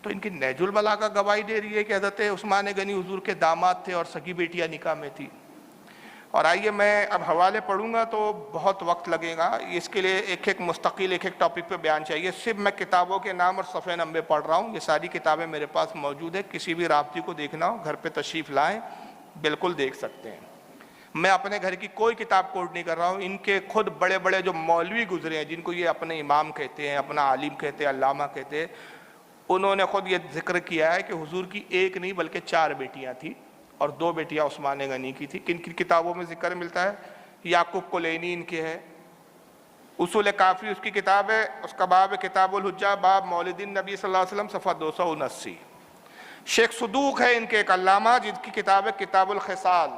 تو ان کی نیج البلاغہ گواہی دے رہی ہے کہ حضرت عثمان غنی حضور کے داماد تھے اور سگی بیٹیاں نکاح میں تھی۔ اور آئیے میں اب حوالے پڑھوں گا تو بہت وقت لگے گا، اس کے لیے ایک مستقل ایک ٹاپک پہ بیان چاہیے۔ صرف میں کتابوں کے نام اور صفحے نمبر پڑھ رہا ہوں، یہ ساری کتابیں میرے پاس موجود ہیں، کسی بھی رابطی کو دیکھنا ہو گھر پہ تشریف لائیں، بالکل دیکھ سکتے ہیں۔ میں اپنے گھر کی کوئی کتاب کوٹ نہیں کر رہا ہوں، ان کے خود بڑے بڑے جو مولوی گزرے ہیں، جن کو یہ اپنے امام کہتے ہیں، اپنا عالم کہتے ہیں، علامہ کہتے ہیں، انہوں نے خود یہ ذکر کیا ہے کہ حضور کی ایک نہیں بلکہ 4 بیٹیاں تھیں، اور 2 بیٹیاں عثمان غنی کی تھی۔ کن کی کتابوں میں ذکر ملتا ہے؟ یعقوب کلینی ان کے ہے، اصول کافی اس کی کتاب ہے، اس کا باب ہے کتاب الحجہ، باب مولد النبی صلی اللہ علیہ وسلم، صفحہ 279۔ شیخ صدوق ہے ان کے ایک علامہ، جن کی کتاب ہے کتاب الخصال،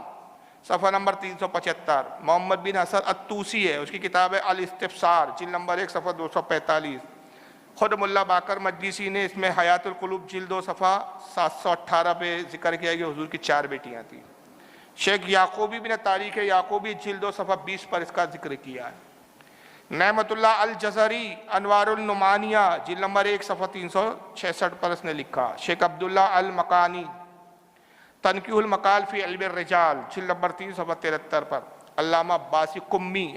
صفحہ نمبر 375۔ محمد بن حسن الطوسی ہے، اس کی کتاب ہے الاستفسار، جلد نمبر 1 صفحہ 245۔ خود ملا باقر مجلسی نے اس میں حیات القلوب جلد 2 صفحہ 718 پہ ذکر کیا کہ حضور کی 4 بیٹیاں تھیں۔ شیخ یعقوبی بن تاریخ یعقوبی جلد 2 صفحہ 20 پر اس کا ذکر کیا ہے۔ نعمت اللہ الجزری انوار النعمانیہ جلد نمبر 1 صفحہ 366 پر اس نے لکھا۔ شیخ عبداللہ المقانی تنقیح المقال فی علم الرجال جلد نمبر 3 صفحہ 73 پر۔ علامہ عباس قمی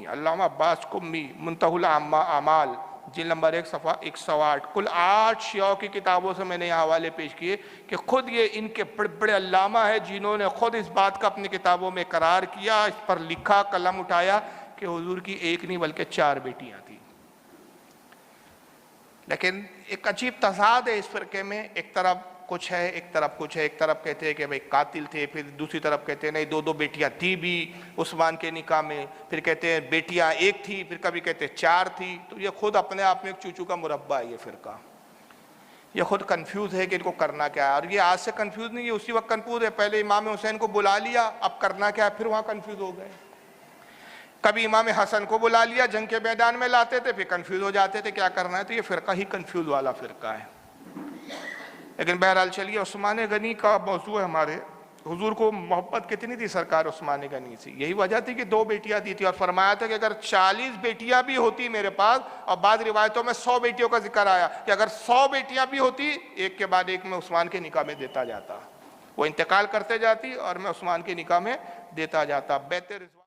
علامہ عباس قمی منتہی الاعمال جلد نمبر 1 صفحہ 108۔ کل 8 شیعوں کی کتابوں سے میں نے یہ حوالے پیش کیے کہ خود یہ ان کے بڑے بڑے علامہ ہیں جنہوں نے خود اس بات کا اپنی کتابوں میں اقرار کیا، اس پر لکھا، قلم اٹھایا کہ حضور کی ایک نہیں بلکہ 4 بیٹیاں تھیں۔ لیکن ایک عجیب تضاد ہے اس فرقے میں، ایک طرف کچھ ہے، ایک طرف کچھ ہے۔ ایک طرف کہتے ہیں کہ بھئی قاتل تھے، پھر دوسری طرف کہتے ہیں نہیں 2 بیٹیاں تھی بھی عثمان کے نکاح میں، پھر کہتے ہیں بیٹیاں 1 تھی، پھر کبھی کہتے ہیں 4 تھی۔ تو یہ خود اپنے آپ میں ایک چوچو کا مربع ہے یہ فرقہ، یہ خود کنفیوز ہے کہ ان کو کرنا کیا ہے۔ اور یہ آج سے کنفیوز نہیں، یہ اسی وقت کنفیوز ہے۔ پہلے امام حسین کو بلا لیا، اب کرنا کیا ہے، پھر وہاں کنفیوز ہو گئے۔ کبھی امام حسن کو بلا لیا، جنگ کے میدان میں لاتے تھے، پھر کنفیوز ہو جاتے تھے کیا کرنا ہے۔ تو یہ فرقہ ہی کنفیوز والا فرقہ ہے۔ لیکن بہرحال چلیے، عثمان غنی کا موضوع ہے ہمارے۔ حضور کو محبت کتنی تھی سرکار عثمان غنی سے؟ یہی وجہ تھی کہ 2 بیٹیاں دی تھی، اور فرمایا تھا کہ اگر 40 بیٹیاں بھی ہوتی میرے پاس، اور بعض روایتوں میں 100 بیٹیوں کا ذکر آیا کہ اگر 100 بیٹیاں بھی ہوتی، ایک کے بعد ایک میں عثمان کے نکاح میں دیتا جاتا، وہ انتقال کرتے جاتی اور میں عثمان کے نکاح میں دیتا جاتا۔ بیعت رضوان